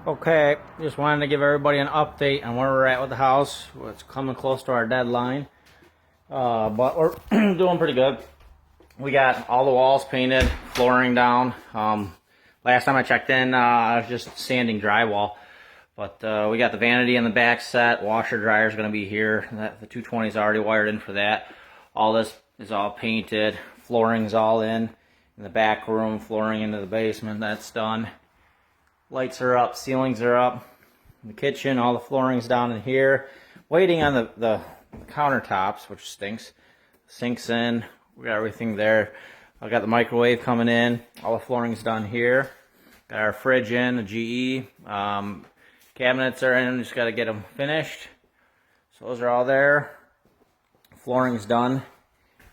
Okay, just wanted to give everybody an update on where we're at with the house. It's coming close to our deadline, but we're doing pretty good. We got all the walls painted, flooring down. Last time I checked in, I was just sanding drywall, but we got the vanity in the back set. Washer dryer is going to be here. The 220 is already wired in for that. All this is all painted. Flooring's all in the back room. Flooring into the basement. That's done. Lights are up, ceilings are up. In the kitchen, all the flooring's down in here. Waiting on the countertops, which stinks. Sink's in. We got everything there. I got the microwave coming in. All the flooring's done here. Got our fridge in, the GE. Cabinets are in. Just got to get them finished. So those are all there. Flooring's done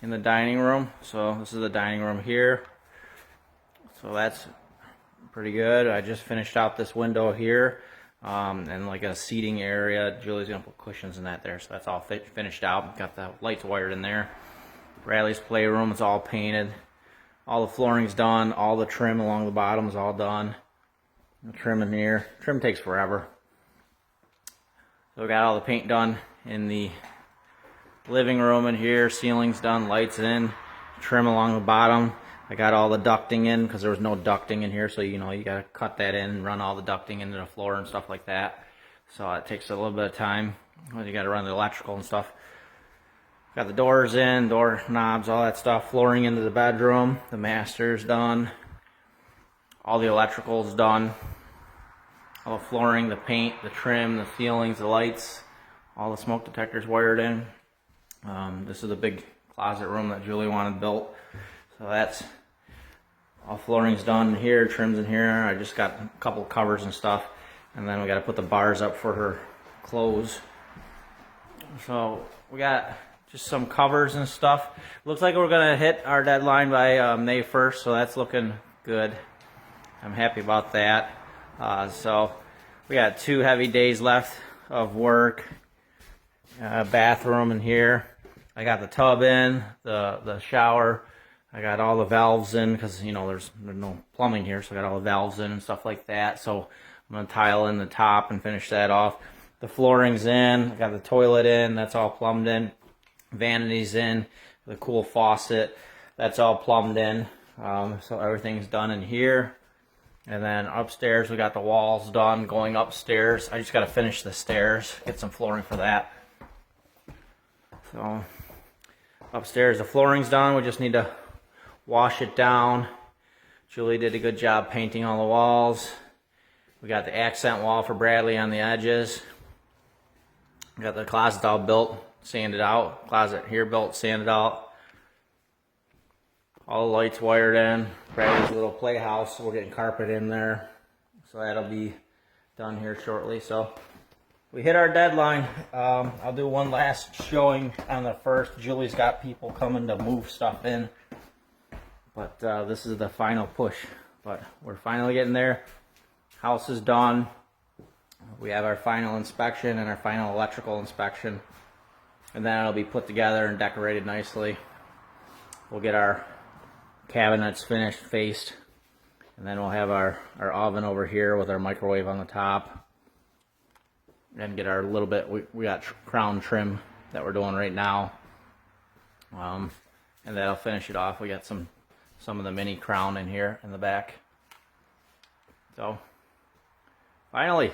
in the dining room. So this is the dining room here. So that's pretty good. I just finished out this window here, and like a seating area. Julie's gonna put cushions in that there, so that's all finished out. Got the lights wired in there. Bradley's playroom is all painted. All the flooring's done. All the trim along the bottom is all done. The trim in here. Trim takes forever. So we got all the paint done in the living room in here. Ceiling's done. Lights in. Trim along the bottom. I got all the ducting in because there was no ducting in here, so you gotta cut that in and run all the ducting into the floor and stuff like that. So it takes a little bit of time when you gotta run the electrical and stuff. Got the doors in, door knobs, all that stuff. Flooring into the bedroom. The master's done. All the electrical's done. All the flooring, the paint, the trim, the ceilings, the lights, all the smoke detectors wired in. This is the big closet room that Julie wanted built. So that's all flooring's done in here, trims in here. I just got a couple covers and stuff. And then we got to put the bars up for her clothes. So we got just some covers and stuff. Looks like we're going to hit our deadline by May 1st, so that's looking good. I'm happy about that. So we got 2 heavy days left of work. Bathroom in here. I got the tub in, the shower. I got all the valves in because, there's no plumbing here, so I got all the valves in and stuff like that. So I'm going to tile in the top and finish that off. The flooring's in. I got the toilet in. That's all plumbed in. Vanity's in. The cool faucet. That's all plumbed in. So everything's done in here. And then upstairs, we got the walls done going upstairs. I just got to finish the stairs, get some flooring for that. So upstairs, the flooring's done. We just need to wash it down. Julie did a good job painting all the walls. We got the accent wall for Bradley on the edges. We got the closet all built, sanded out. Closet here built, sanded out. All the lights wired in. Bradley's little playhouse, we're getting carpet in there. So that'll be done here shortly. So we hit our deadline. I'll do one last showing on the 1st. Julie's got people coming to move stuff in. But this is the final push. But we're finally getting there. House is done. We have our final inspection and our final electrical inspection. And then it'll be put together and decorated nicely. We'll get our cabinets finished, faced. And then we'll have our oven over here with our microwave on the top. And get our little bit, we got crown trim that we're doing right now. And that'll finish it off. We got some of the mini crown in here in the back. So finally,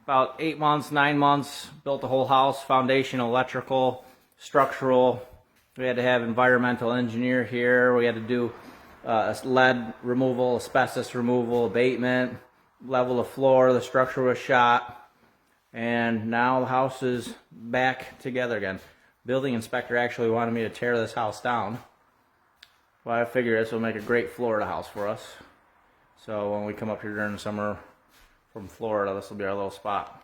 about 8 months, 9 months, built the whole house, foundation, electrical, structural. We had to have environmental engineer here. We had to do lead removal, asbestos removal, abatement, level of floor. The structure was shot, and now the house is back together again. Building inspector actually wanted me to tear this house down. Well, I figure this will make a great Florida house for us. So when we come up here during the summer from Florida, this will be our little spot.